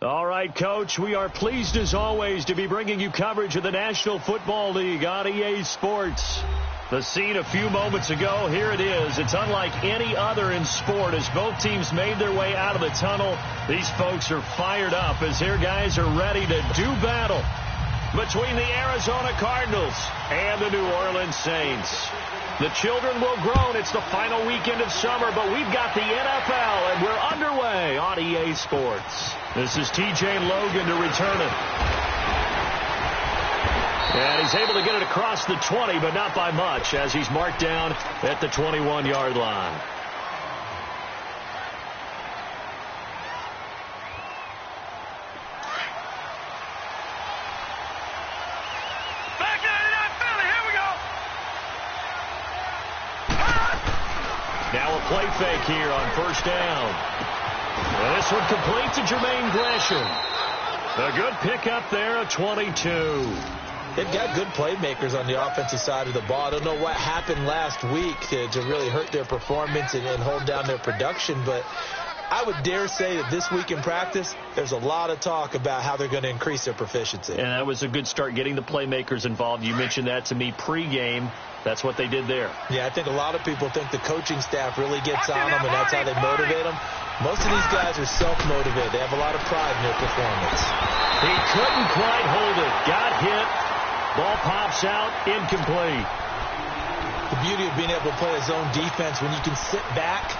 All right, Coach, we are pleased as always to be bringing you coverage of the National Football League on EA Sports. The scene a few moments ago, here it is. It's unlike any other in sport as both teams made their way out of the tunnel. These folks are fired up as their guys are ready to do battle between the Arizona Cardinals and the New Orleans Saints. The children will groan. It's the final weekend of summer, but we've got the NFL, and we're underway on EA Sports. This is TJ Logan to return it. And he's able to get it across the 20, but not by much, as he's marked down at the 21-yard line. Now a play fake here on first down. And this one complete to Jermaine Gresham. A good pickup there at 22. They've got good playmakers on the offensive side of the ball. I don't know what happened last week to really hurt their performance and hold down their production, but I would dare say that this week in practice, there's a lot of talk about how they're going to increase their proficiency. And that was a good start getting the playmakers involved. You mentioned that to me pregame. That's what they did there. Yeah, I think a lot of people think the coaching staff really gets on them, and that's how they motivate them. Most of these guys are self-motivated. They have a lot of pride in their performance. He couldn't quite hold it. Got hit. Ball pops out, incomplete. The beauty of being able to play a zone defense, when you can sit back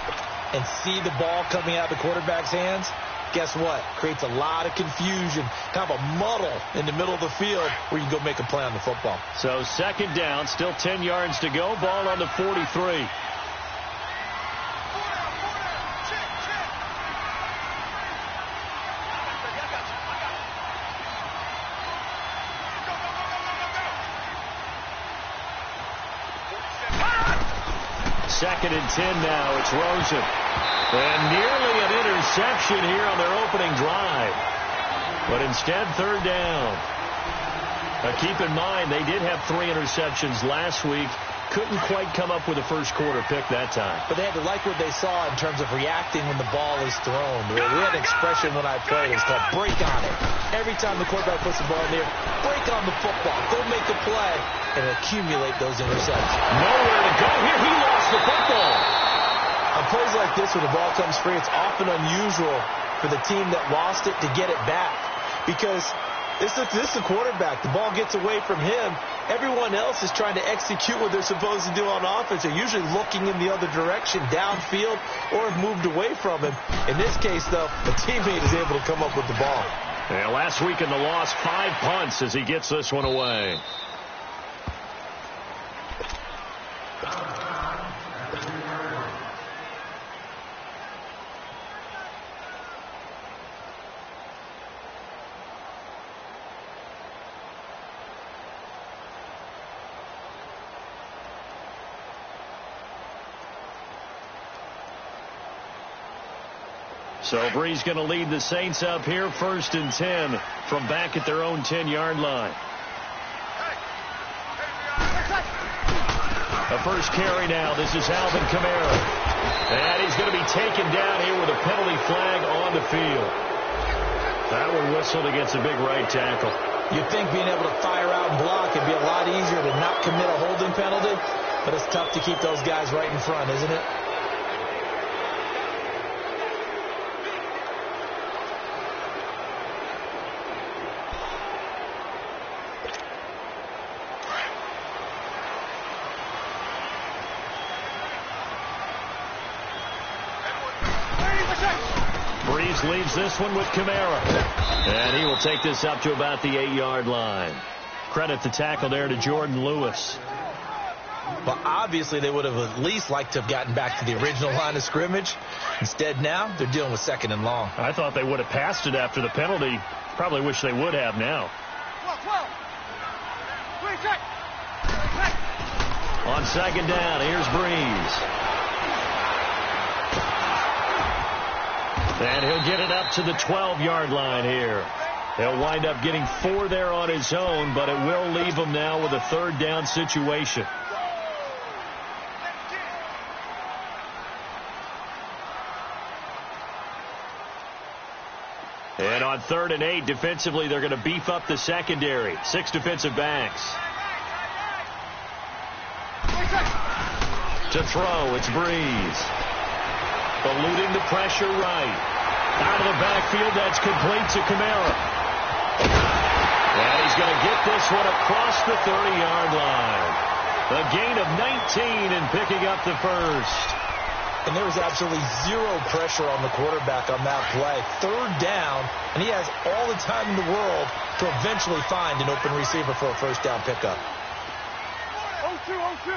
and see the ball coming out of the quarterback's hands, guess what? Creates a lot of confusion, kind of a muddle in the middle of the field where you can go make a play on the football. So second down, still 10 yards to go. Ball on the 43. Second and 10 now. It's Rosen. And nearly an interception here on their opening drive. But instead, third down. Now keep in mind, they did have 3 interceptions last week. Couldn't quite come up with a first quarter pick that time. But they had to like what they saw in terms of reacting when the ball is thrown. We had an expression when I played. It's called break on it. Every time the quarterback puts the ball in there, break on the football. Go make a play and accumulate those interceptions. Nowhere to go here. He lost the football. On plays like this, when the ball comes free, it's often unusual for the team that lost it to get it back. Because this is the quarterback. The ball gets away from him. Everyone else is trying to execute what they're supposed to do on offense. They're usually looking in the other direction, downfield, or have moved away from him. In this case, though, the teammate is able to come up with the ball. Yeah, last week in the loss, 5 punts as he gets this one away. So Bree's going to lead the Saints up here, 1st and 10 from back at their own 10-yard line. The first carry now. This is Alvin Kamara. And he's going to be taken down here with a penalty flag on the field. That one whistled against a big right tackle. You'd think being able to fire out and block would be a lot easier to not commit a holding penalty, but it's tough to keep those guys right in front, isn't it? Breeze leaves this one with Kamara. And he will take this up to about the 8-yard line. Credit the tackle there to Jordan Lewis. Well, obviously they would have at least liked to have gotten back to the original line of scrimmage. Instead now, they're dealing with 2nd and long. I thought they would have passed it after the penalty. Probably wish they would have now. On 2nd down, here's Breeze. And he'll get it up to the 12-yard line here. He'll wind up getting 4 there on his own, but it will leave him now with a 3rd down situation. And On 3rd and 8, defensively, they're going to beef up the secondary. 6 defensive backs. To throw, it's Breeze. Eluding the pressure right. Out of the backfield, that's complete to Kamara. And he's going to get this one across the 30-yard line. A gain of 19 and picking up the first. And there was absolutely zero pressure on the quarterback on that play. 3rd down, and he has all the time in the world to eventually find an open receiver for a first down pickup. 0-2, 0-2.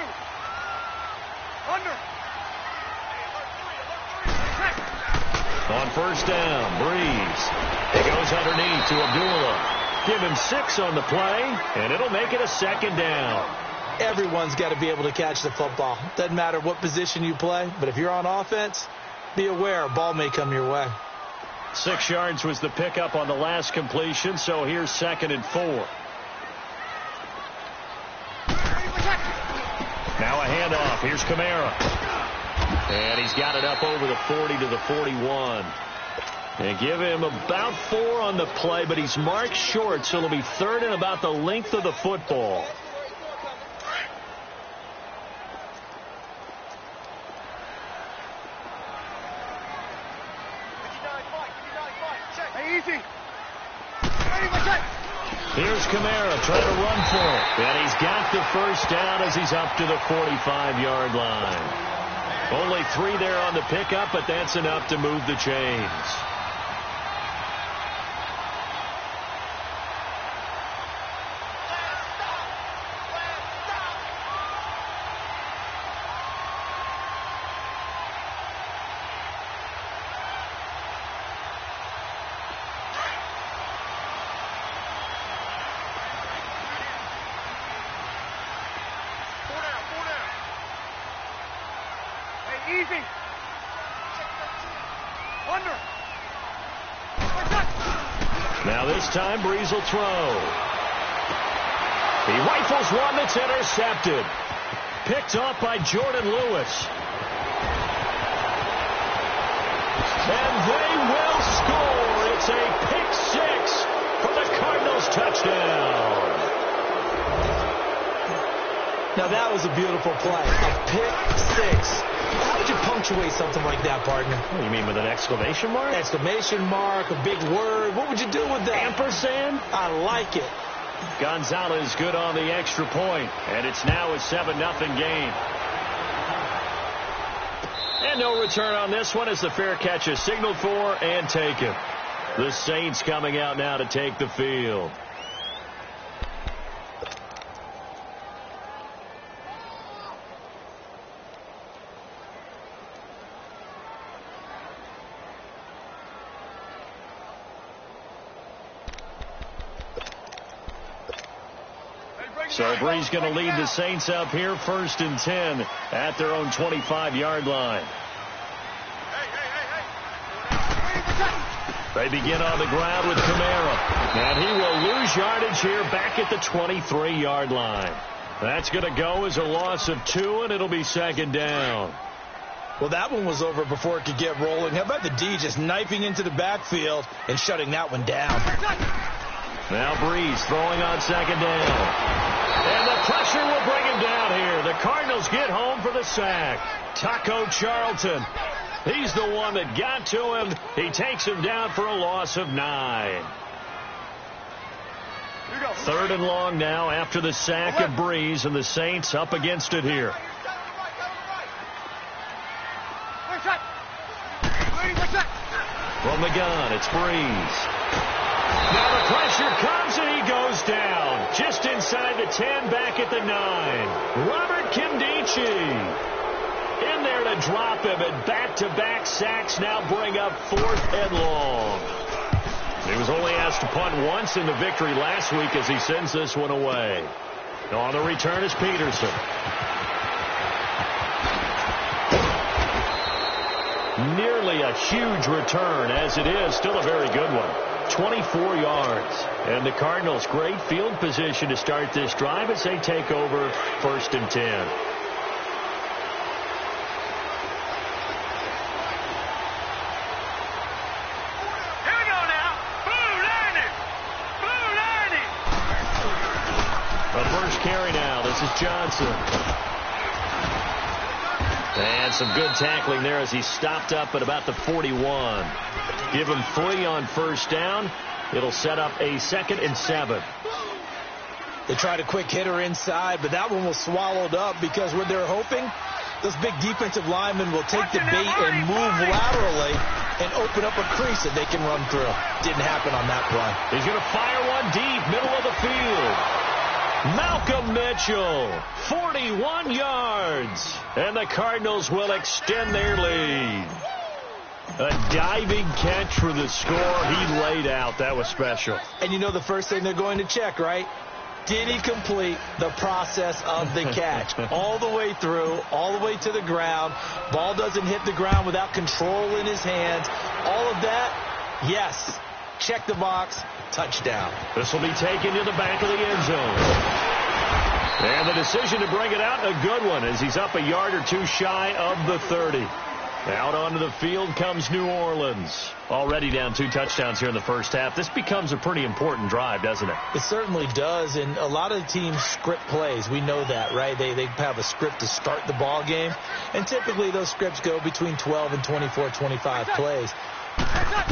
Under. On first down, Breeze. He goes underneath to Abdullah. Give him 6 on the play, and it'll make it a 2nd down. Everyone's got to be able to catch the football. Doesn't matter what position you play, but if you're on offense, be aware a ball may come your way. 6 yards was the pickup on the last completion, so here's 2nd and 4. Now a handoff. Here's Kamara. And he's got it up over the 40 to the 41. And give him about 4 on the play, but he's marked short, so it'll be 3rd and about the length of the football. Easy. Here's Kamara trying to run for it. And he's got the first down as he's up to the 45-yard line. Only 3 there on the pickup, but that's enough to move the chains. Easy. Under. Now this time, Breeze will throw. He rifles one that's intercepted. Picked off by Jordan Lewis. And they will score. It's a pick 6 for the Cardinals touchdown. Now that was a beautiful play. A pick 6. How would you punctuate something like that, partner? What do you mean, with an exclamation mark? Exclamation mark, a big word. What would you do with that? Ampersand? I like it. Gonzalez good on the extra point, and it's now a 7-0 game. And no return on this one as the fair catch is signaled for and taken. The Saints coming out now to take the field. So Breeze going to lead the Saints up here, 1st and 10 at their own 25-yard line. They begin on the ground with Kamara. And he will lose yardage here back at the 23-yard line. That's going to go as a loss of 2, and it'll be 2nd down. Well, that one was over before it could get rolling. How about the D just knifing into the backfield and shutting that one down? Now Breeze throwing on 2nd down. And the pressure will bring him down here. The Cardinals get home for the sack. Taco Charlton. He's the one that got to him. He takes him down for a loss of 9. 3rd and long now after the sack of Breeze, and the Saints up against it here. From the gun, it's Breeze. Now the pressure comes and he goes down. Just inside the 10, back at the 9. Robert Kimdichie in there to drop him, and back-to-back sacks now bring up 4th and long. He was only asked to punt once in the victory last week as he sends this one away. On the return is Peterson. Nearly a huge return, as it is still a very good one. 24 yards. And the Cardinals, great field position to start this drive as they take over 1st and 10. Here we go now. Boom! Johnson. And some good tackling there as he stopped up at about the 41. Give him 3 on first down. It'll set up a 2nd and 7. They tried a quick hitter inside, but that one was swallowed up because what they're hoping, those big defensive linemen will take the bait and move laterally and open up a crease that they can run through. Didn't happen on that play. He's going to fire one deep, middle of the field. Malcolm Mitchell, 41 yards. And the Cardinals will extend their lead. A diving catch for the score. He laid out. That was special. And you know the first thing they're going to check, right? Did he complete the process of the catch? All the way through, all the way to the ground. Ball doesn't hit the ground without control in his hands. All of that, yes. Check the box, touchdown. This will be taken to the back of the end zone. And the decision to bring it out, a good one, as he's up a yard or two shy of the 30. Out onto the field comes New Orleans. Already down 2 touchdowns here in the first half. This becomes a pretty important drive, doesn't it? It certainly does, and a lot of teams script plays. We know that, right? They have a script to start the ball game, and typically those scripts go between 12 and 24, 25 plays.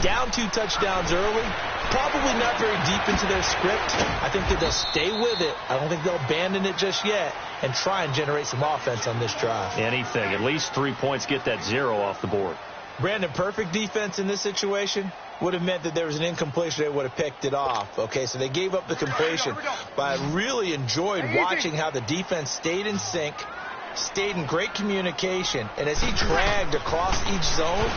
Down 2 touchdowns early, probably not very deep into their script. I think that they'll stay with it. I don't think they'll abandon it just yet and try and generate some offense on this drive. Anything. At least 3 points, get that 0 off the board. Brandon, perfect defense in this situation would have meant that there was an incompletion. They would have picked it off. Okay, so they gave up the completion. But I really enjoyed watching how the defense stayed in sync, stayed in great communication. And as he dragged across each zone,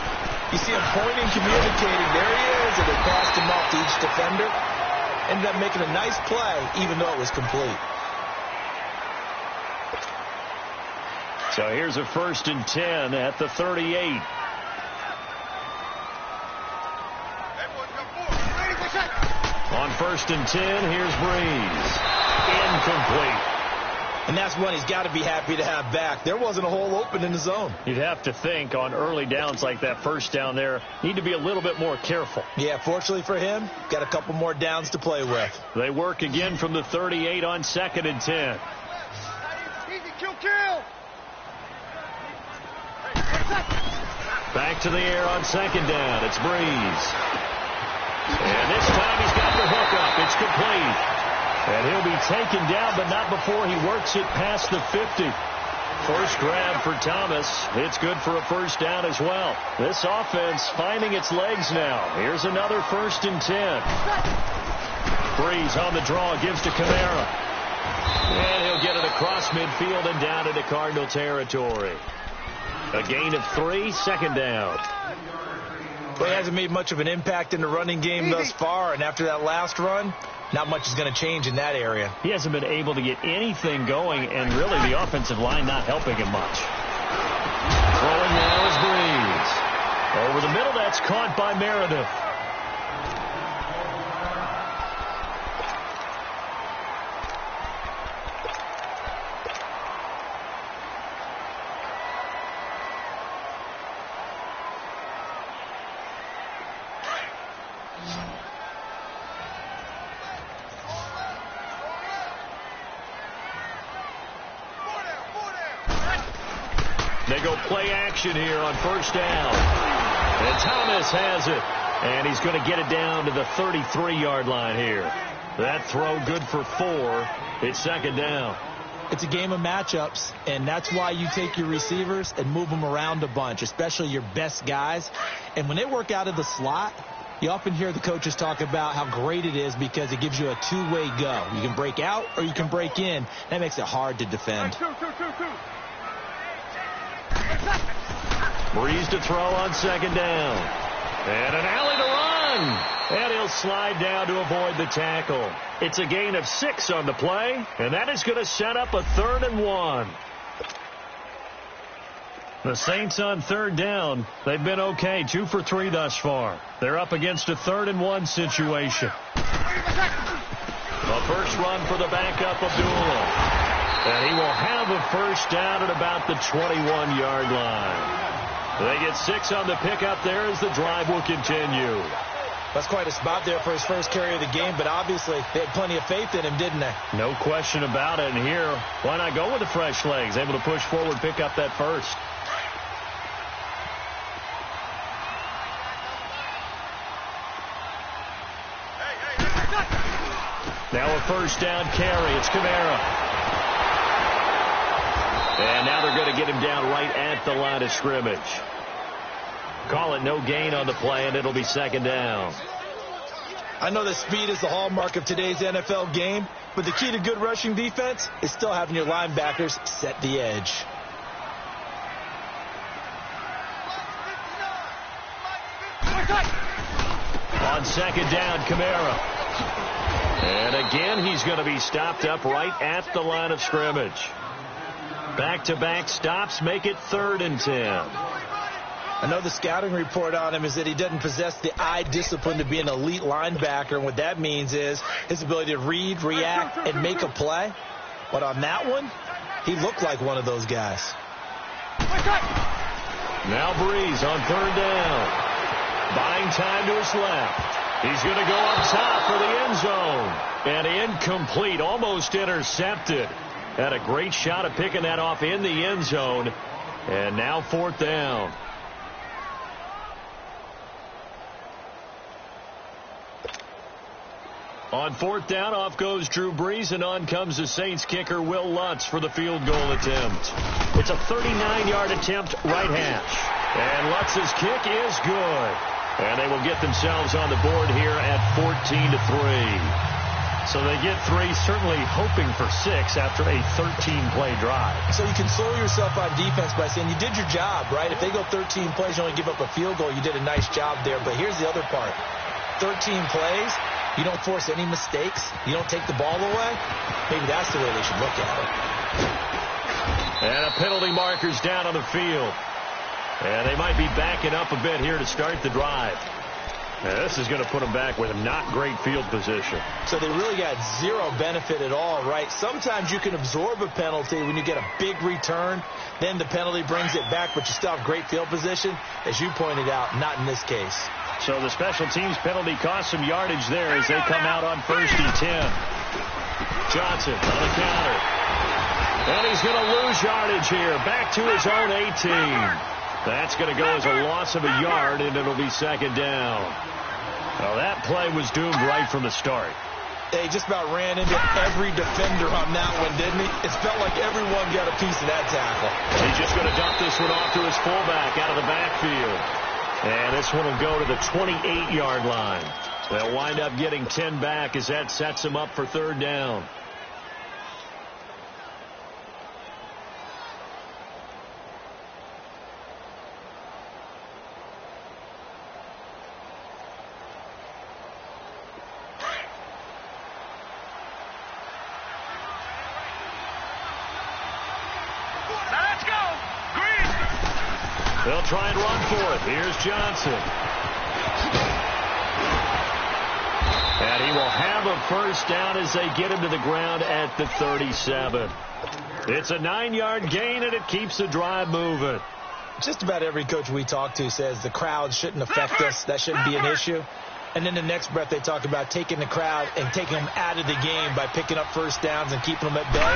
you see him pointing, communicating. There he is, and they passed him off to each defender. Ended up making a nice play, even though it was complete. So here's a 1st and 10 at the 38. On 1st and 10, here's Breeze. Incomplete. And that's one he's got to be happy to have back. There wasn't a hole open in the zone. You'd have to think on early downs like that first down there, need to be a little bit more careful. Yeah, fortunately for him, got a couple more downs to play with. They work again from the 38 on 2nd and 10. Easy, kill. Back to the air on 2nd down. It's Breeze. And this time he's got the hook up. It's complete. And he'll be taken down, but not before he works it past the 50. First grab for Thomas. It's good for a 1st down as well. This offense finding its legs now. Here's another 1st and 10. Breeze on the draw, gives to Kamara. And he'll get it across midfield and down into Cardinal territory. A gain of 3, 2nd down. Well, he hasn't made much of an impact in the running game thus far, and after that last run, not much is going to change in that area. He hasn't been able to get anything going, and really the offensive line not helping him much. Throwing now is Breeze. Over the middle, that's caught by Meredith. They go play action here on 1st down. And Thomas has it. And he's going to get it down to the 33-yard line here. That throw good for 4. It's 2nd down. It's a game of matchups, and that's why you take your receivers and move them around a bunch, especially your best guys. And when they work out of the slot, you often hear the coaches talk about how great it is because it gives you a two-way go. You can break out or you can break in. That makes it hard to defend. Breeze to throw on 2nd down. And an alley to run. And he'll slide down to avoid the tackle. It's a gain of 6 on the play. And that is going to set up a 3rd and 1. The Saints on 3rd down. They've been okay. 2 for 3 thus far. They're up against a 3rd and 1 situation. The first run for the backup, Abdullah. And he will have a 1st down at about the 21-yard line. They get 6 on the pickup there as the drive will continue. That's quite a spot there for his first carry of the game, but obviously they had plenty of faith in him, didn't they? No question about it. And here, why not go with the fresh legs? Able to push forward, pick up that first. Now a first down carry. It's Kamara. And now they're going to get him down right at the line of scrimmage. Call it no gain on the play, and it'll be second down. I know that speed is the hallmark of today's NFL game, but the key to good rushing defense is still having your linebackers set the edge. On second down, Kamara. And again, he's going to be stopped up right at the line of scrimmage. Back-to-back stops make it 3rd and 10. I know the scouting report on him is that he doesn't possess the eye discipline to be an elite linebacker, and what that means is his ability to read, react, and make a play. But on that one, he looked like one of those guys. Now Breeze on 3rd down. Buying time to his left. He's going to go up top for the end zone. And incomplete, almost intercepted. Had a great shot at picking that off in the end zone. And now 4th down. On 4th down, off goes Drew Brees, and on comes the Saints kicker Will Lutz for the field goal attempt. It's a 39-yard attempt, right hash. And Lutz's kick is good. And they will get themselves on the board here at 14-3. So they get 3, certainly hoping for 6 after a 13-play drive. So you console yourself on defense by saying you did your job, right? If they go 13 plays, you only give up a field goal, you did a nice job there. But here's the other part. 13 plays, you don't force any mistakes, you don't take the ball away. Maybe that's the way they should look at it. And a penalty marker's down on the field. And they might be backing up a bit here to start the drive. Now, this is going to put them back with a not great field position. So they really got zero benefit at all, right? Sometimes you can absorb a penalty when you get a big return. Then the penalty brings it back, but you still have great field position. As you pointed out, not in this case. So the special teams penalty cost some yardage there as they come out on 1st and 10. Johnson on the counter. And he's going to lose yardage here. Back to his own 18. That's going to go as a loss of a yard, and it'll be 2nd down. Well, that play was doomed right from the start. They just about ran into every defender on that one, didn't he? It felt like everyone got a piece of that tackle. He's just going to dump this one off to his fullback out of the backfield. And this one will go to the 28-yard line. They'll wind up getting 10 back as that sets them up for 3rd down. They'll try and run for it. Here's Johnson. And he will have a first down as they get him to the ground at the 37. It's a 9-yard gain, and it keeps the drive moving. Just about every coach we talk to says the crowd shouldn't affect us. That shouldn't be an issue. And then the next breath they talk about taking the crowd and taking them out of the game by picking up first downs and keeping them at bay.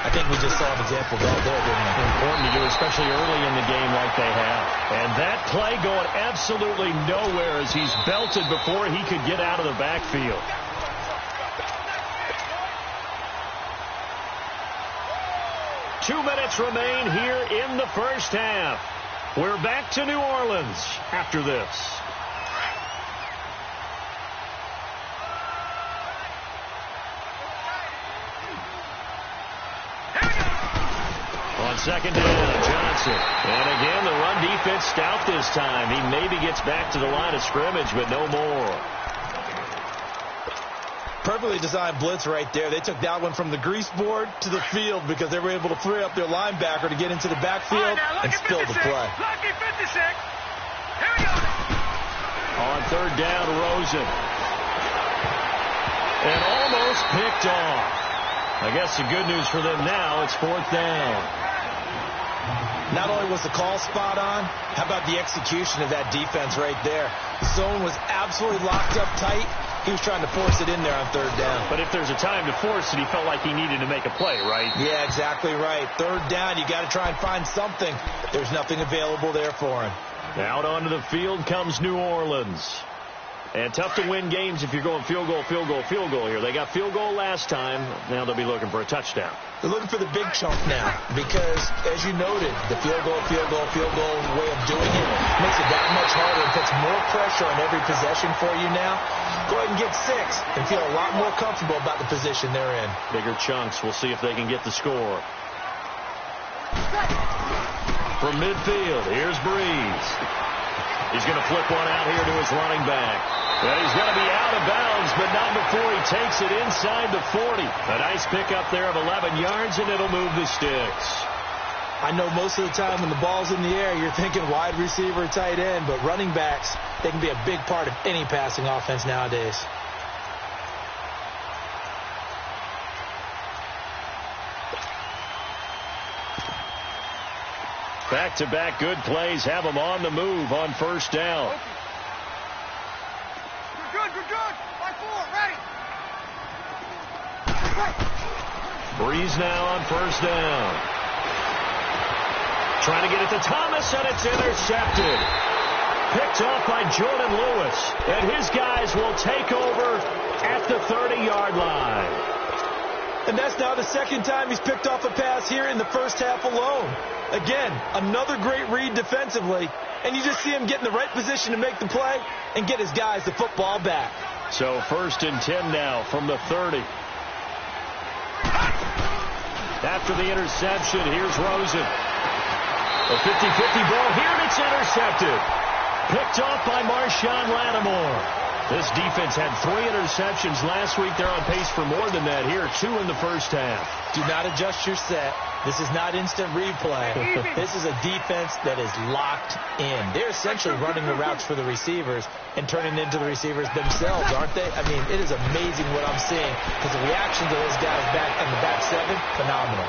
I think we just saw an example of that there, didn't we? Important to do, especially early in the game like they have. And that play going absolutely nowhere as he's belted before he could get out of the backfield. Two minutes remain here in the first half. We're back to New Orleans after this. On 2nd down, Johnson. And again, the run defense stout this time. He maybe gets back to the line of scrimmage, but no more. Perfectly designed blitz right there. They took that one from the grease board to the field because they were able to free up their linebacker to get into the backfield and spill the play. Lucky 56. Here we go. On 3rd down, Rosen. And almost picked off. I guess the good news for them now, it's 4th down. Not only was the call spot on, how about the execution of that defense right there? The zone was absolutely locked up tight. He was trying to force it in there on third down. But if there's a time to force it, he felt like he needed to make a play, right? Yeah, exactly right. Third down, you got to try and find something. There's nothing available there for him. Out onto the field comes New Orleans. And tough to win games if you're going field goal, field goal, field goal here. They got field goal last time. Now they'll be looking for a touchdown. They're looking for the big chunk now because, as you noted, the field goal way of doing it makes it that much harder and puts more pressure on every possession for you now. Go ahead and get 6 and feel a lot more comfortable about the position they're in. Bigger chunks. We'll see if they can get the score. From midfield, here's Breeze. He's going to flip one out here to his running back. Well, he's going to be out of bounds, but not before he takes it inside the 40. A nice pickup there of 11 yards, and it'll move the sticks. I know most of the time when the ball's in the air, you're thinking wide receiver, tight end, but running backs, they can be a big part of any passing offense nowadays. Back-to-back good plays have them on the move on first down. We're good. By 4, ready. Breeze now on first down. Trying to get it to Thomas, and it's intercepted. Picked off by Jordan Lewis. And his guys will take over at the 30-yard line. And that's now the second time he's picked off a pass here in the first half alone. Again, another great read defensively, and you just see him get in the right position to make the play and get his guys the football back. So 1st and 10 now from the 30. After the interception, here's Rosen. A 50-50 ball here, and it's intercepted. Picked off by Marshawn Lattimore. This defense had 3 interceptions last week. They're on pace for more than that here. 2 in the first half. Do not adjust your set. This is not instant replay. This is a defense that is locked in. They're essentially running the routes for the receivers and turning into the receivers themselves, aren't they? I mean, it is amazing what I'm seeing because the reaction to those guys back in the back 7, phenomenal.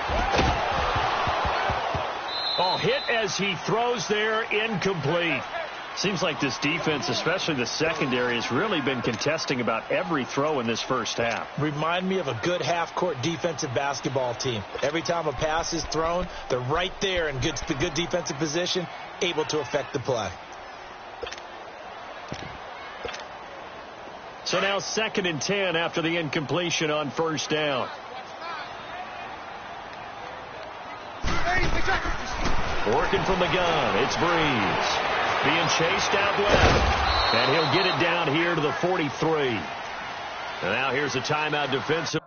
Oh, hit as he throws there, incomplete. Seems like this defense, especially the secondary, has really been contesting about every throw in this first half. Remind me of a good half-court defensive basketball team. Every time a pass is thrown, they're right there in the good defensive position, able to affect the play. So now 2nd and 10 after the incompletion on first down. Working from the gun, it's Breeze. Being chased out left. And he'll get it down here to the 43. And now here's a timeout defensive.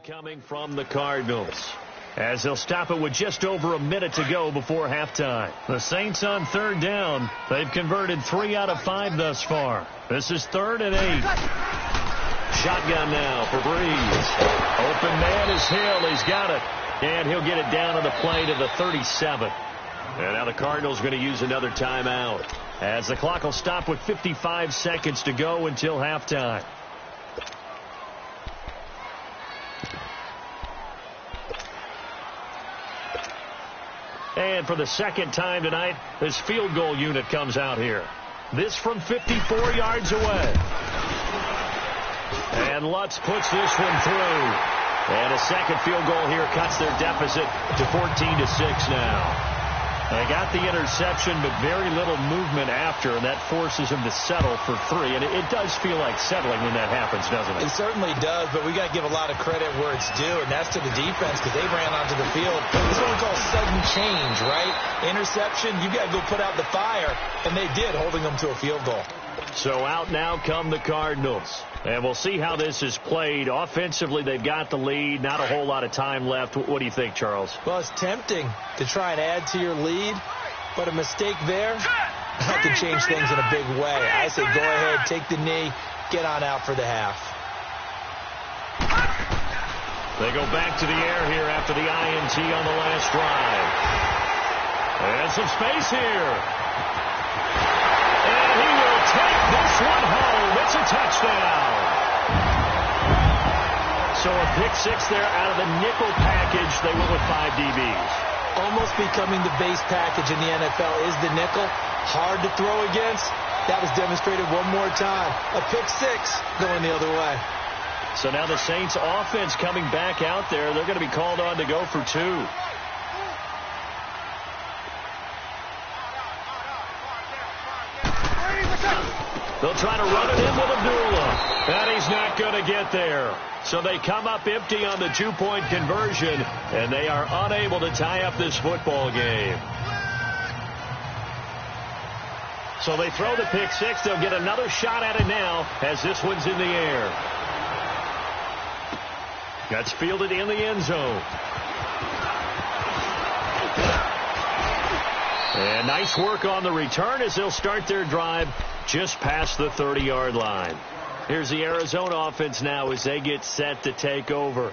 Coming from the Cardinals, as they'll stop it with just over a minute to go before halftime. The Saints on 3rd down. They've converted 3 out of 5 thus far. This is 3rd and 8. Shotgun now for Breeze. Open man is Hill. He's got it. And he'll get it down on the play to the 37. And now the Cardinals going to use another timeout, as the clock will stop with 55 seconds to go until halftime. And for the second time tonight, this field goal unit comes out here. This from 54 yards away. And Lutz puts this one through. And a second field goal here cuts their deficit to 14-6 now. They got the interception, but very little movement after, and that forces him to settle for 3. And it does feel like settling when that happens, doesn't it? It certainly does, but we got to give a lot of credit where it's due, and that's to the defense because they ran onto the field. This is what we call sudden change, right? Interception, you got to go put out the fire, and they did, holding them to a field goal. So out now come the Cardinals. And we'll see how this is played. Offensively, they've got the lead. Not a whole lot of time left. What do you think, Charles? Well, it's tempting to try and add to your lead, but a mistake there, that can change things in a big way. I say go ahead, take the knee, get on out for the half. They go back to the air here after the INT on the last drive. And some space here. And he will take this one home. It's a touchdown. So a pick six there out of the nickel package. They went with 5 DBs. Almost becoming the base package in the NFL is the nickel. Hard to throw against. That was demonstrated one more time. A pick six going the other way. So now the Saints offense coming back out there. They're going to be called on to go for 2. They'll try to run it in with Abdullah. And he's not going to get there. So they come up empty on the 2-point conversion, and they are unable to tie up this football game. So they throw the pick six. They'll get another shot at it now as this one's in the air. That's fielded in the end zone. And nice work on the return as they'll start their drive just past the 30-yard line. Here's the Arizona offense now as they get set to take over.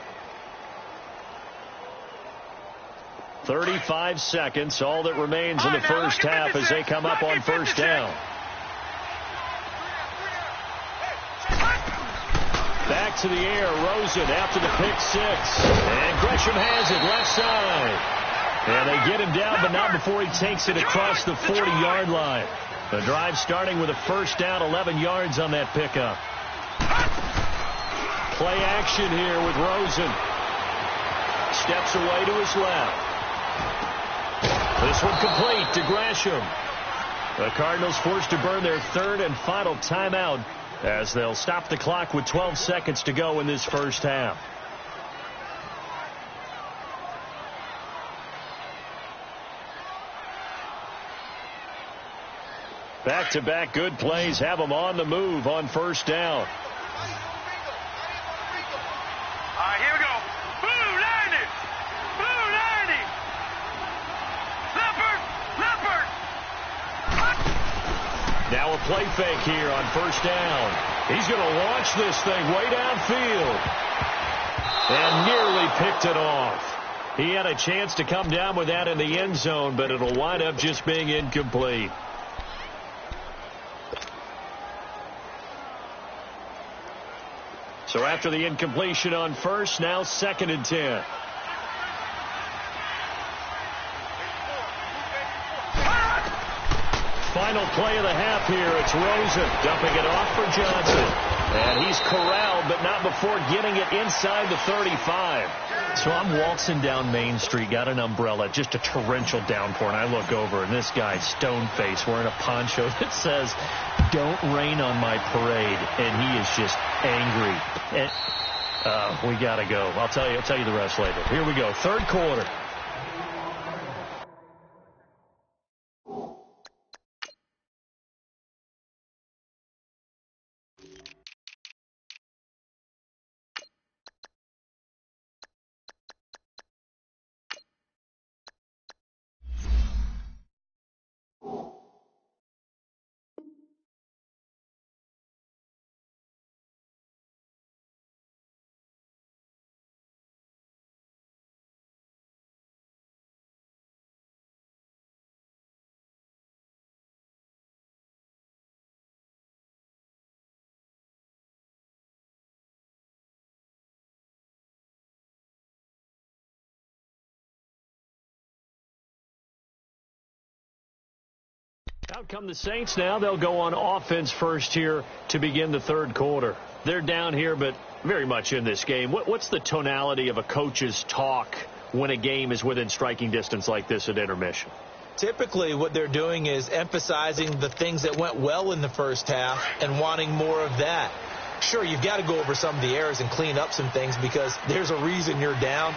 35 seconds, all that remains in the first half as they come up on first down. Back to the air, Rosen after the pick six. And Gresham has it left side. And they get him down, but not before he takes it across the 40-yard line. The drive starting with a first down, 11 yards on that pickup. Play action here with Rosen. Steps away to his left. This one complete to Gresham. The Cardinals forced to burn their third and final timeout as they'll stop the clock with 12 seconds to go in this first half. Back-to-back good plays have them on the move on first down. All right, here we go. Blue 90. Blue 90. Leopard. Now a play fake here on first down. He's going to launch this thing way downfield. And nearly picked it off. He had a chance to come down with that in the end zone, but it'll wind up just being incomplete. So after the incompletion on first, now 2nd and 10. Final play of the half here. It's Rosen dumping it off for Johnson. And he's corralled, but not before getting it inside the 35. So I'm waltzing down Main Street, got an umbrella, just a torrential downpour, and I look over, and this guy, stone-faced, wearing a poncho that says, "Don't rain on my parade," and he is just angry. And, we got to go. I'll tell you the rest later. Here we go, third quarter. Out come the Saints now. They'll go on offense first here to begin the third quarter. They're down here, but very much in this game. What's the tonality of a coach's talk when a game is within striking distance like this at intermission? Typically, what they're doing is emphasizing the things that went well in the first half and wanting more of that. Sure, you've got to go over some of the errors and clean up some things because there's a reason you're down.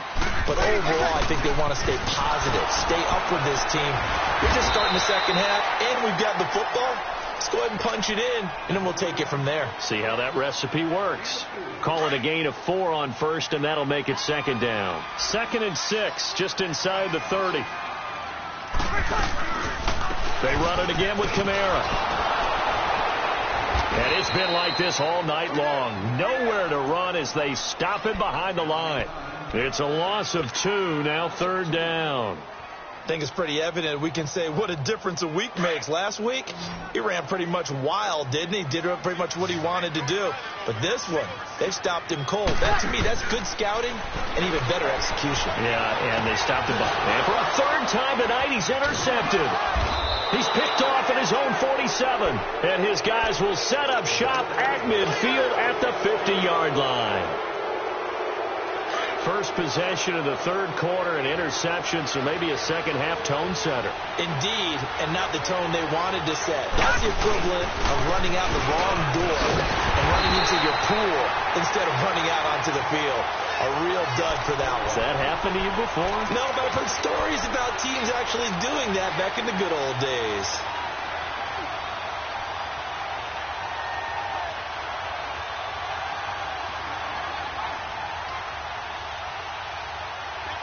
But overall, I think they want to stay positive, stay up with this team. We're just starting the second half, and we've got the football. Let's go ahead and punch it in, and then we'll take it from there. See how that recipe works. Call it a gain of 4 on first, and that'll make it second down. 2nd and 6, just inside the 30. They run it again with Kamara. And it's been like this all night long. Nowhere to run as they stop it behind the line. It's a loss of 2, now 3rd down. I think it's pretty evident. We can say what a difference a week makes. Last week, he ran pretty much wild, didn't he? Did pretty much what he wanted to do. But this one, they've stopped him cold. That, to me, that's good scouting and even better execution. Yeah, and they stopped him. And for a 3rd time tonight, he's intercepted. He's picked off at his own 47. And his guys will set up shop at midfield at the 50-yard line. First possession of the 3rd quarter, an interception, so maybe a second-half tone setter. Indeed, and not the tone they wanted to set. That's the equivalent of running out the wrong door and running into your pool instead of running out onto the field. A real dud for that one. Has that happened to you before? No, but I've heard stories about teams actually doing that back in the good old days.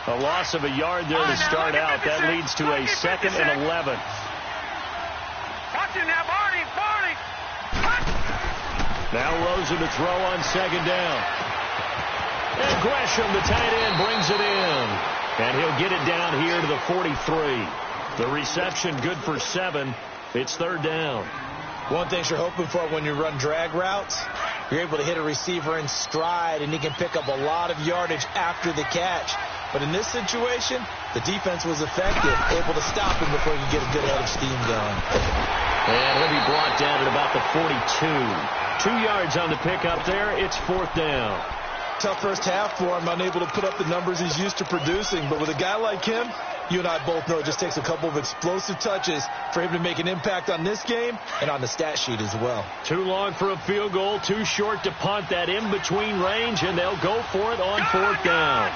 A loss of a yard there to start out. That leads to a 2nd and 11. Watch it now, Barney. Now Rosen to throw on 2nd down. And Gresham, the tight end, brings it in. And he'll get it down here to the 43. The reception good for 7. It's 3rd down. One thing you're hoping for when you run drag routes, you're able to hit a receiver in stride, and he can pick up a lot of yardage after the catch. But in this situation, the defense was effective, able to stop him before he could get a good head of steam going. And he'll be brought down at about the 42. 2 yards on the pickup there. It's 4th down. Tough first half for him, unable to put up the numbers he's used to producing. But with a guy like him, you and I both know it just takes a couple of explosive touches for him to make an impact on this game and on the stat sheet as well. Too long for a field goal, too short to punt. That in-between range, and they'll go for it on 4th down.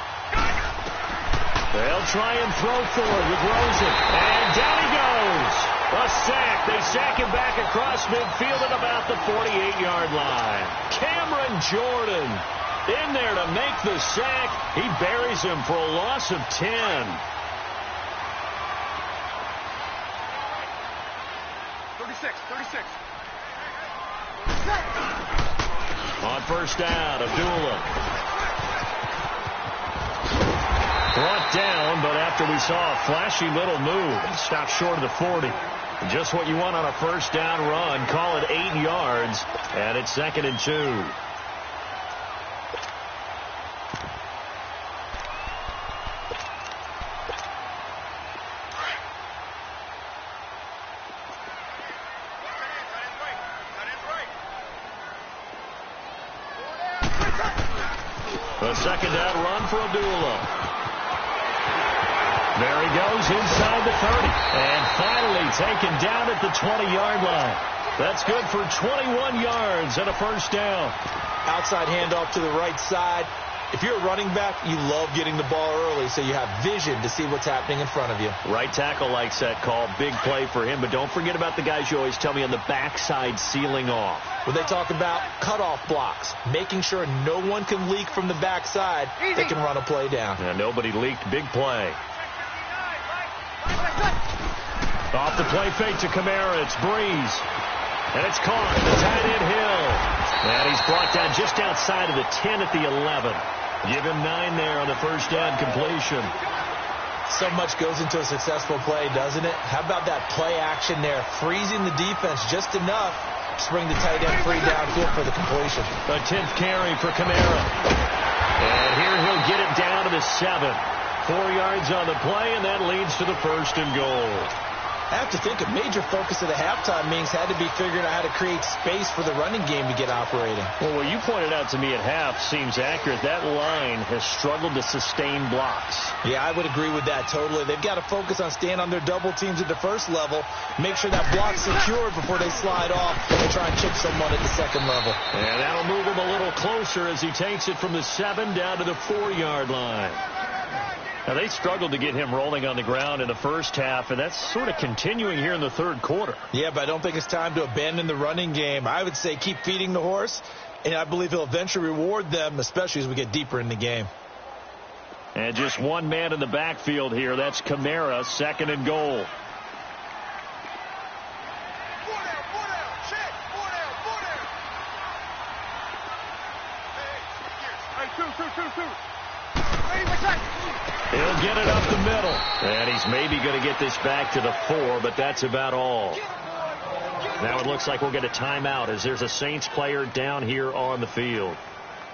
They'll try and throw for it with Rosen. And down he goes. A sack. They sack him back across midfield at about the 48-yard line. Cameron Jordan in there to make the sack. He buries him for a loss of 10. On 1st down, Abdullah. Brought down, but after we saw a flashy little move, stopped short of the 40. Just what you want on a 1st down run. Call it 8 yards, and it's 2nd and 2. The 2nd down run for Abdullah. There he goes inside the 30. And finally taken down at the 20-yard line. That's good for 21 yards and a 1st down. Outside handoff to the right side. If you're a running back, you love getting the ball early so you have vision to see what's happening in front of you. Right tackle likes that call. Big play for him. But don't forget about the guys you always tell me on the backside sealing off. When they talk about cutoff blocks, making sure no one can leak from the backside, they can run a play down. And nobody leaked. Big play. Off the play fake to Kamara. It's Breeze. And it's caught. The tight end Hill. And he's brought down just outside of the 10 at the 11. Give him 9 there on the 1st down completion. So much goes into a successful play, doesn't it? How about that play action there? Freezing the defense just enough to bring the tight end free downfield for the completion. A 10th carry for Kamara. And here he'll get it down to the 7. 4 yards on the play, and that leads to the 1st and goal. I have to think a major focus of the halftime meetings had to be figuring out how to create space for the running game to get operating. Well, what you pointed out to me at half seems accurate. That line has struggled to sustain blocks. Yeah, I would agree with that totally. They've got to focus on staying on their double teams at the 1st level, make sure that block's secured before they slide off and try and chip someone at the 2nd level. And that'll move him a little closer as he takes it from the 7 down to the 4-yard line. Now, they struggled to get him rolling on the ground in the first half, and that's sort of continuing here in the third quarter. Yeah, but I don't think it's time to abandon the running game. I would say keep feeding the horse, and I believe he'll eventually reward them, especially as we get deeper in the game. And just one man in the backfield here. That's Kamara, 2nd and goal. He'll get it up the middle. And he's maybe going to get this back to the 4, but that's about all. Now it looks like we'll get a timeout as there's a Saints player down here on the field.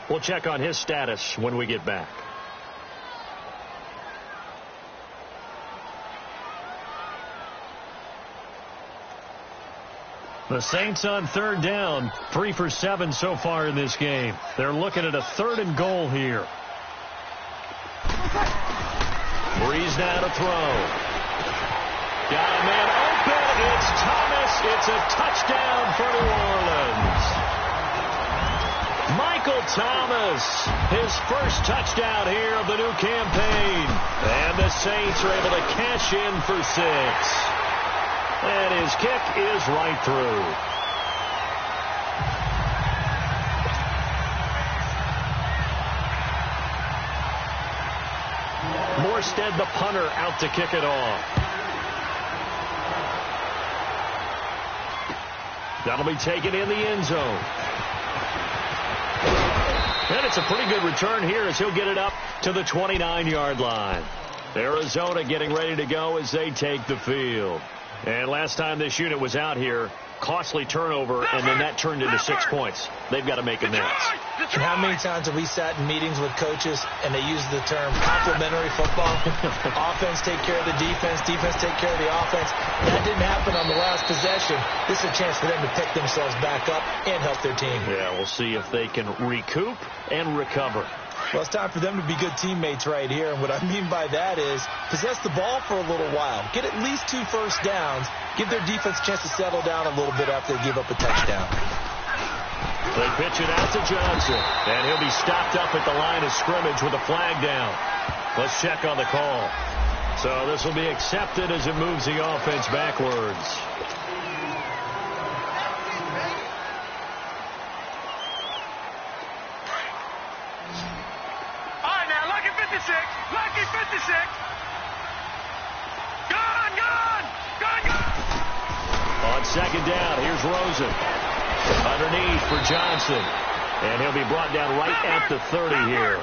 We'll check on his status when we get back. The Saints on 3rd down, 3 for 7 so far in this game. They're looking at a 3rd and goal here. Breeze now to throw. Got a man open. It's Thomas. It's a touchdown for New Orleans. Michael Thomas, his first touchdown here of the new campaign. And the Saints are able to cash in for 6. And his kick is right through. Morstead, the punter, out to kick it off. That'll be taken in the end zone. And it's a pretty good return here as he'll get it up to the 29-yard line. Arizona getting ready to go as they take the field. And last time this unit was out here, costly turnover, and then that turned into 6 points. They've got to make amends. And how many times have we sat in meetings with coaches and they use the term complementary football? Offense take care of the defense, defense take care of the offense. That didn't happen on the last possession. This is a chance for them to pick themselves back up and help their team. Yeah, we'll see if they can recoup and recover. Well, it's time for them to be good teammates right here. And what I mean by that is possess the ball for a little while. Get at least 2 first downs. Give their defense a chance to settle down a little bit after they give up a touchdown. They pitch it out to Johnson. And he'll be stopped up at the line of scrimmage with a flag down. Let's check on the call. So this will be accepted as it moves the offense backwards. Lucky 56. Gone. On 2nd down, here's Rosen. Underneath for Johnson. And he'll be brought down right at the 30 here.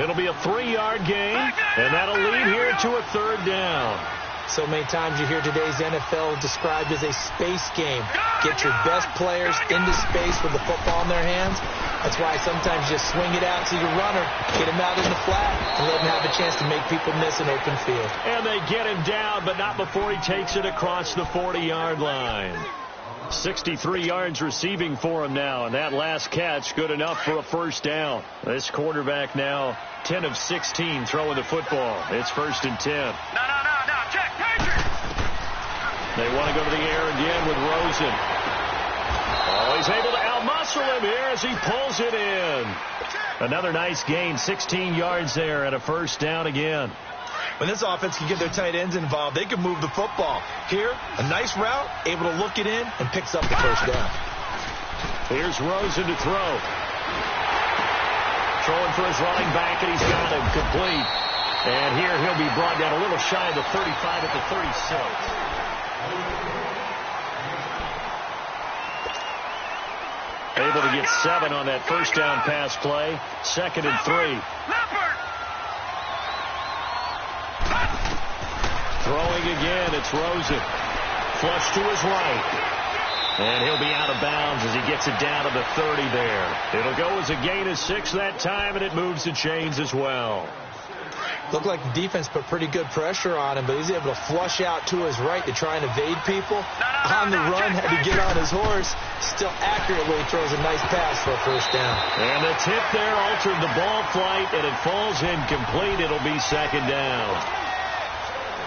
It'll be a 3-yard gain, and that'll lead here to a 3rd down. So many times you hear today's NFL described as a space game. Get your best players into space with the football in their hands. That's why sometimes you just swing it out to your runner, get him out in the flat, and let him have a chance to make people miss an open field. And they get him down, but not before he takes it across the 40-yard line. 63 yards receiving for him now, and that last catch good enough for a 1st down. This quarterback now 10 of 16 throwing the football. It's 1st and 10. No. Check, Patriot. They want to go to the air again with Rosen. Oh, he's able to outmuscle him here as he pulls it in. Another nice gain, 16 yards there, and a 1st down again. When this offense can get their tight ends involved, they can move the football. Here, a nice route, able to look it in, and picks up the 1st down. Here's Rosen to throw. Throwing for his running back, and he's got him complete. And here he'll be brought down a little shy of the 35 at the 36. Able to get 7 on that 1st down pass play. 2nd and 3. Throwing again, it's Rosen. Flush to his right. And he'll be out of bounds as he gets it down to the 30 there. It'll go as a gain of 6 that time, and it moves the chains as well. Looked like the defense put pretty good pressure on him, but he's able to flush out to his right to try and evade people. On the run, had to get on his horse. Still accurately throws a nice pass for a 1st down. And the tip there altered the ball flight, and it falls incomplete. It'll be 2nd down.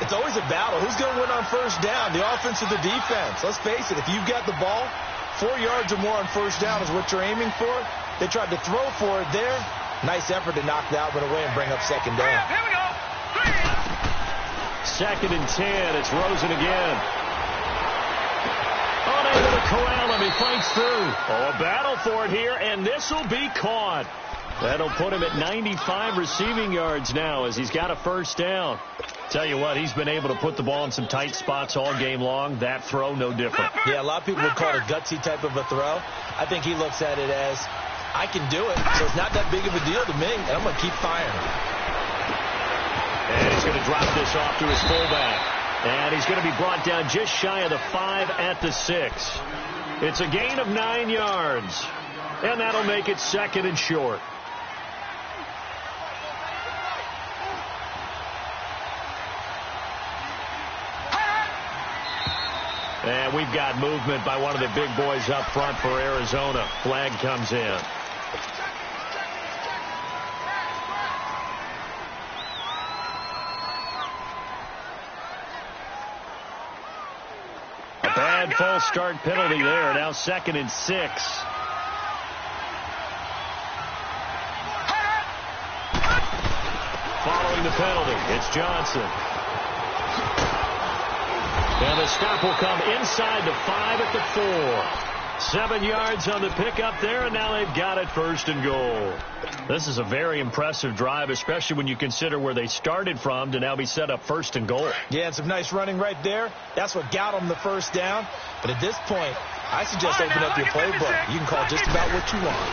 It's always a battle. Who's going to win on 1st down, the offense or the defense? Let's face it, if you've got the ball, 4 yards or more on 1st down is what you're aiming for. They tried to throw for it there. Nice effort to knock that one away and bring up 2nd down. Here we go. 3. 2nd and 10. It's Rosen again. Unable to corral him. He fights through. Oh, a battle for it here, and this will be caught. That'll put him at 95 receiving yards now as he's got a first down. Tell you what, he's been able to put the ball in some tight spots all game long. That throw, no different. Yeah, a lot of people would call it a gutsy type of a throw. I think he looks at it as, I can do it, so it's not that big of a deal to me, and I'm going to keep firing. And he's going to drop this off to his fullback. And he's going to be brought down just shy of the 5 at the 6. It's a gain of 9 yards. And that'll make it 2nd and short. And we've got movement by one of the big boys up front for Arizona. Flag comes in. A bad false start penalty there. Now 2nd and 6. Following the penalty, it's Johnson. And the stop will come inside the 5 at the 4. 7 yards on the pickup there, and now they've got it 1st and goal. This is a very impressive drive, especially when you consider where they started from to now be set up 1st and goal. Yeah, and some nice running right there. That's what got them the first down. But at this point, I suggest open up your playbook. You can call just about what you want.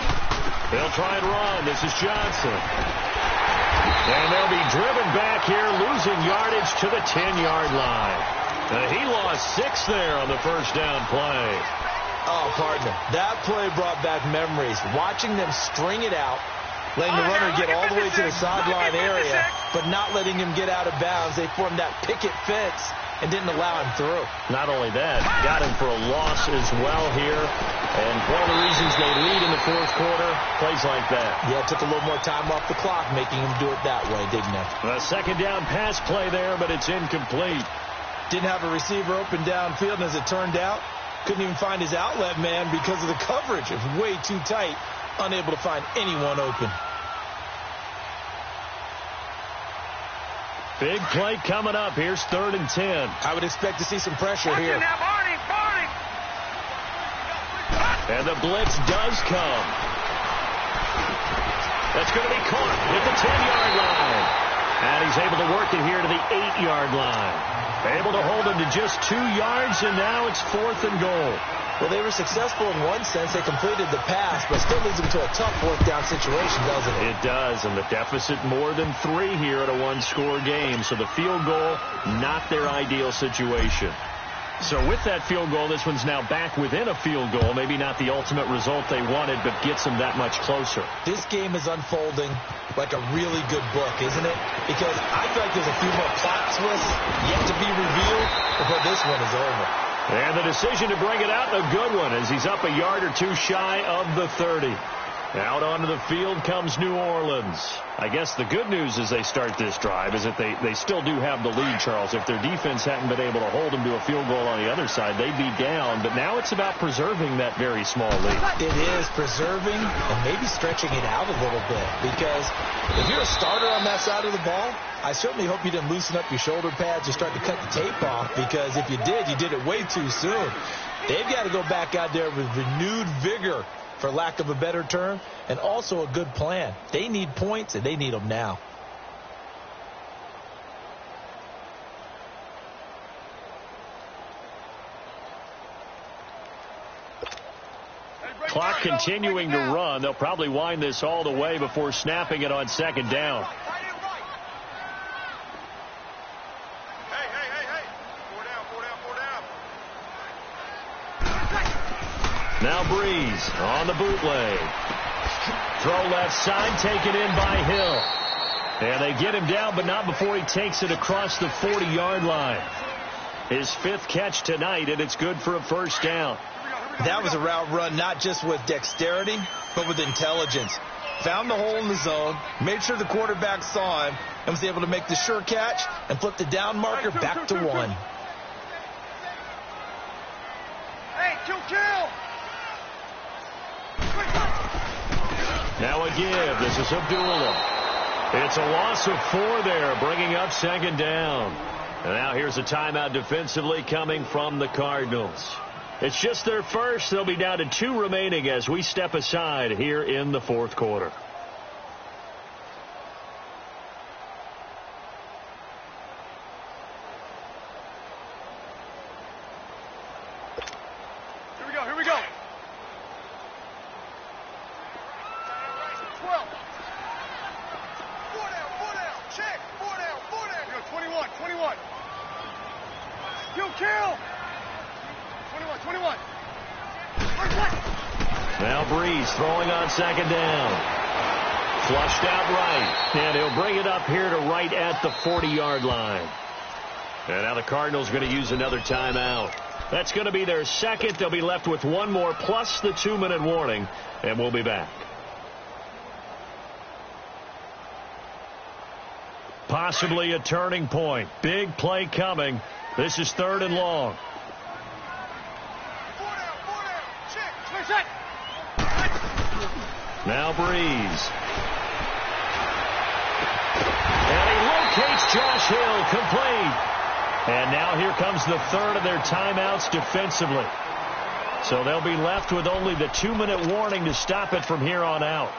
They'll try and run. This is Johnson. And they'll be driven back here, losing yardage to the 10-yard line. He lost 6 there on the first down play. Oh, partner, that play brought back memories. Watching them string it out, letting the runner get all the way to the sideline area, but not letting him get out of bounds. They formed that picket fence and didn't allow him through. Not only that, got him for a loss as well here. And one of the reasons they lead in the 4th quarter, plays like that. Yeah, it took a little more time off the clock, making him do it that way, didn't it? A 2nd down pass play there, but it's incomplete. Didn't have a receiver open downfield, and as it turned out, couldn't even find his outlet man because of the coverage. It was way too tight, unable to find anyone open. Big play coming up. Here's 3rd and 10. I would expect to see some pressure here. And the blitz does come. That's going to be caught at the 10-yard line. And he's able to work it here to the 8-yard line. Able to hold him to just 2 yards, and now it's 4th and goal. Well, they were successful in one sense. They completed the pass, but still leads them to a tough 4th down situation, doesn't it? It does, and the deficit more than 3 here at a one-score game. So the field goal, not their ideal situation. So with that field goal, this one's now back within a field goal. Maybe not the ultimate result they wanted, but gets them that much closer. This game is unfolding like a really good book, isn't it? Because I feel like there's a few more plot twists yet to be revealed before this one is over. And the decision to bring it out, a good one, as he's up a yard or 2 shy of the 30. Out onto the field comes New Orleans. I guess the good news as they start this drive is that they still do have the lead, Charles. If their defense hadn't been able to hold them to a field goal on the other side, they'd be down. But now it's about preserving that very small lead. It is preserving and maybe stretching it out a little bit. Because if you're a starter on that side of the ball, I certainly hope you didn't loosen up your shoulder pads or start to cut the tape off. Because if you did, you did it way too soon. They've got to go back out there with renewed vigor, for lack of a better term, and also a good plan. They need points, and they need them now. Clock continuing to run. They'll probably wind this all the way before snapping it on 2nd down. Now Breeze on the bootleg. Throw left side, taken in by Hill. And they get him down, but not before he takes it across the 40-yard line. His 5th catch tonight, and it's good for a first down. That was a route run not just with dexterity, but with intelligence. Found the hole in the zone, made sure the quarterback saw him, and was able to make the sure catch and flip the down marker back to 1. Hey, chill. Now a give. This is Abdullah. It's a loss of 4 there, bringing up 2nd down. And now here's a timeout defensively coming from the Cardinals. It's just their first. They'll be down to 2 remaining as we step aside here in the fourth quarter. Here we go. 12. 4 down. Check. 4 down. Yo, 21. Yo, kill. 21. Now Breeze throwing on second down. Flushed out right. And he'll bring it up here to right at the 40-yard line. And now the Cardinals are going to use another timeout. That's going to be their second. They'll be left with one more plus the 2-minute warning. And we'll be back. Possibly a turning point. Big play coming. This is 3rd and long. 4 down. Check. Now Breeze. And he locates Josh Hill, complete. And now here comes the 3rd of their timeouts defensively. So they'll be left with only the 2-minute warning to stop it from here on out.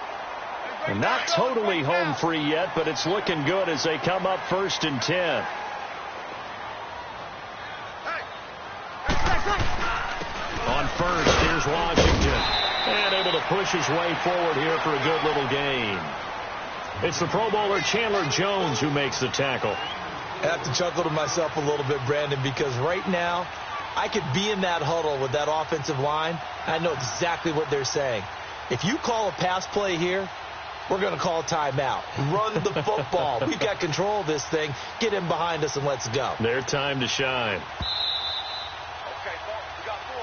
And not totally home free yet, but it's looking good as they come up 1st and 10. On first, here's Washington. And able to push his way forward here for a good little gain. It's the Pro Bowler Chandler Jones who makes the tackle. I have to chuckle to myself a little bit, Brandon, because right now I could be in that huddle with that offensive line. I know exactly what they're saying. If you call a pass play here, we're going to call a timeout. Run the football. We've got control of this thing. Get him behind us and let's go. Their time to shine. Okay, we got 4.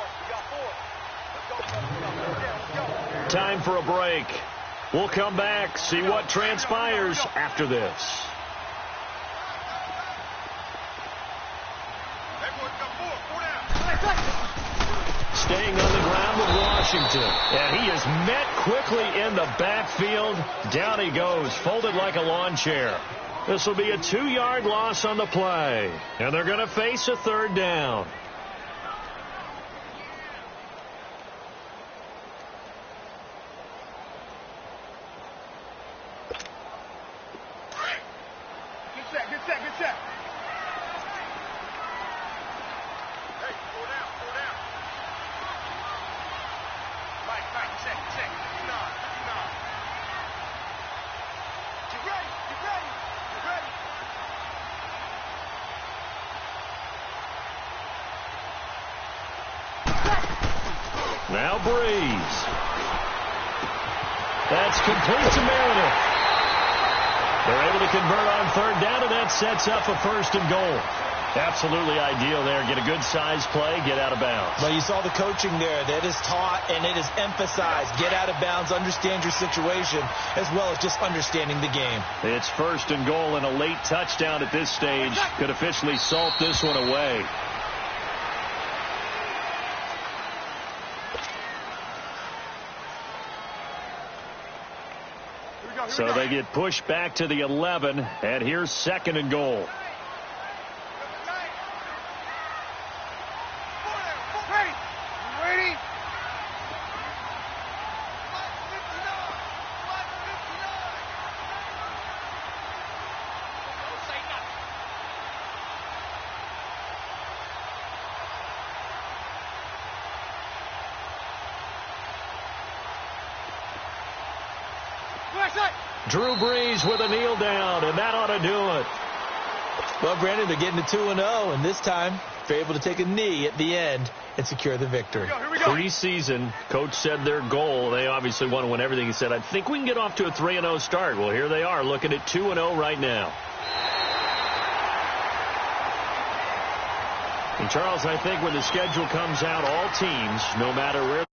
Let's go. Time for a break. We'll come back, see what transpires after this. Staying on the ground with Washington. And he is met quickly in the backfield. Down he goes, folded like a lawn chair. This will be a 2-yard loss on the play. And they're going to face a 3rd down. Good set. Hey, 4 down. Right, check. Get ready. Now Breeze. That's complete to Meredith. They're able to convert on 3rd down, and that sets up a 1st and goal. Absolutely ideal there. Get a good size play, get out of bounds. Well, you saw the coaching there. That is taught and it is emphasized. Get out of bounds, understand your situation, as well as just understanding the game. It's 1st and goal, and a late touchdown at this stage could officially salt this one away. So they get pushed back to the 11, and here's 2nd and goal. Ready? Drew Brees with a kneel down, and that ought to do it. Well, Brandon, they're getting to 2-0, and this time they're able to take a knee at the end and secure the victory. Here we go. Preseason, coach said their goal, they obviously want to win everything. He said, I think we can get off to a 3-0 start. Well, here they are, looking at 2-0 right now. And Charles, I think when the schedule comes out, all teams, no matter where